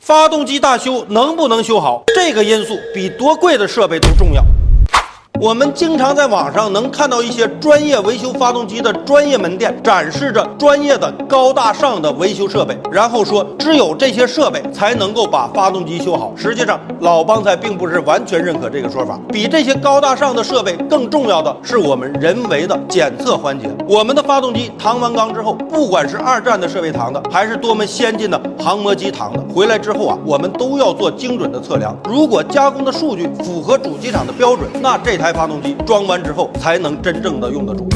发动机大修能不能修好，这个因素比多贵的设备都重要。我们经常在网上能看到一些专业维修发动机的专业门店展示着专业的高大上的维修设备，然后说只有这些设备才能够把发动机修好。实际上，老帮菜并不是完全认可这个说法。比这些高大上的设备更重要的是我们人为的检测环节。我们的发动机唐完缸之后，不管是二战的设备唐的，还是多么先进的航模机唐的，回来之后啊，我们都要做精准的测量。如果加工的数据符合主机厂的标准，那这台发动机装完之后才能真正的用得住。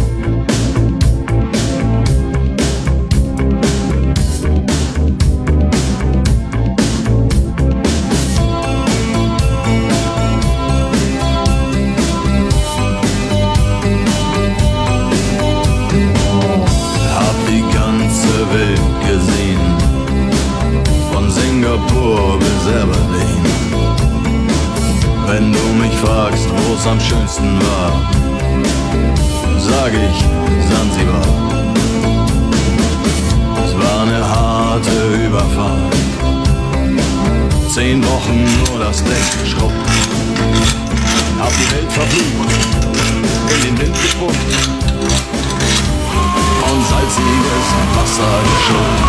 Hab die ganze Welt gesehen, von Singapur bis Aberdeen. Wenn du mich fragst, wo's am schönsten war, sag ich Sansibar. Es war eine harte Überfahrt, 10 Wochen nur das Deck geschrubbt. Hab die Welt verflucht, in den Wind gespuckt und salziges Wasser geschluckt.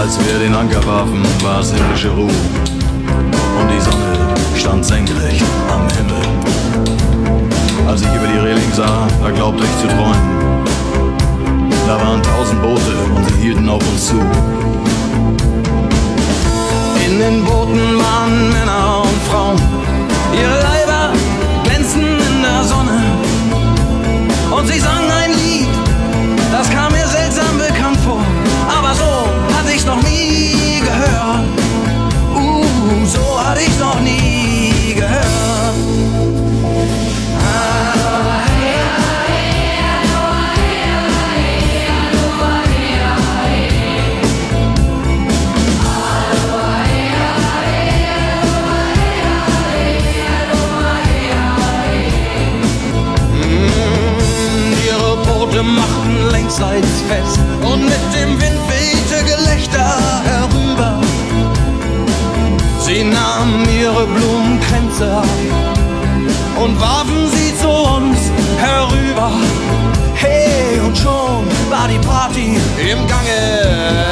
Als wir den Anker warfen, war's himmlische Ruhe und die Sonne stand senkrecht am Himmel. Als ich über die Reling sah, da glaubte ich zu träumen. Da waren 1000 Boote und sie hielten auf uns zu. In den Booten waren Männer und Frauen, ihre Leiber glänzten in der Sonne. Und sie sangen ein Lied, das kam mir seltsam bekannt vor, aber so hatte ich's noch nie gehört. So hatte ich's noch nie gehört. Ihre Boote machten längsseits fest und mit dem Wind wehte Gelächter herüber. Sie nahmen ihre Blumenkränze ab und warfen sie zu uns herüber. Hey, und schon war die Party im Gange.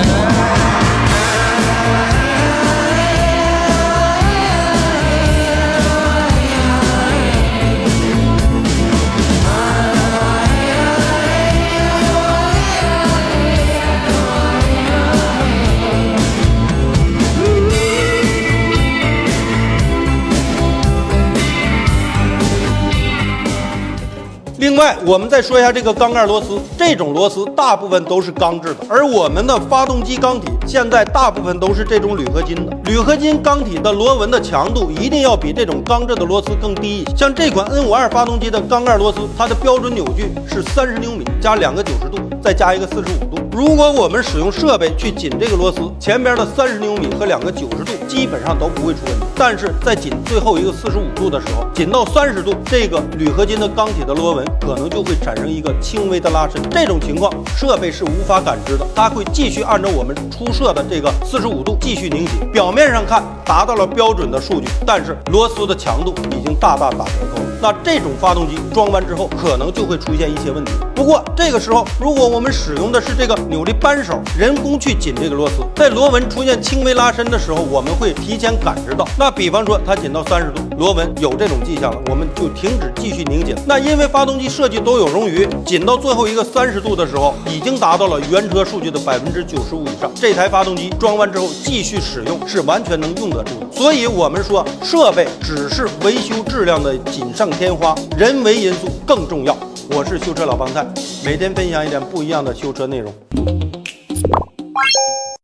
另外，我们再说一下这个缸盖螺丝。这种螺丝大部分都是钢制的，而我们的发动机缸体现在大部分都是这种铝合金的。铝合金缸体的螺纹的强度一定要比这种钢制的螺丝更低一些。像这款 N52发动机的缸盖螺丝，它的标准扭矩是30牛米加2个90度，再加一个45度。如果我们使用设备去紧这个螺丝，前边的30牛米和2个90度基本上都不会出问题。但是在紧最后一个45度的时候，紧到30度，这个铝合金的缸体的螺纹可能就会产生一个轻微的拉伸。这种情况设备是无法感知的，它会继续按照我们出设的这个45度继续拧紧。表面上看达到了标准的数据，但是螺丝的强度已经大大打折扣了。那这种发动机装完之后，可能就会出现一些问题。不过这个时候，如果我们使用的是这个扭力扳手，人工去紧这个螺丝，在螺纹出现轻微拉伸的时候，我们会提前感知到。那比方说它紧到30度，螺纹有这种迹象了，我们就停止继续拧紧。那因为发动机设计都有冗余，紧到最后一个30度的时候，已经达到了原车数据的95%以上。这台发动机装完之后继续使用是完全能用得住的。所以我们说，设备只是维修质量的锦上添花，人为因素更重要。我是修车老帮菜，每天分享一点不一样的修车内容。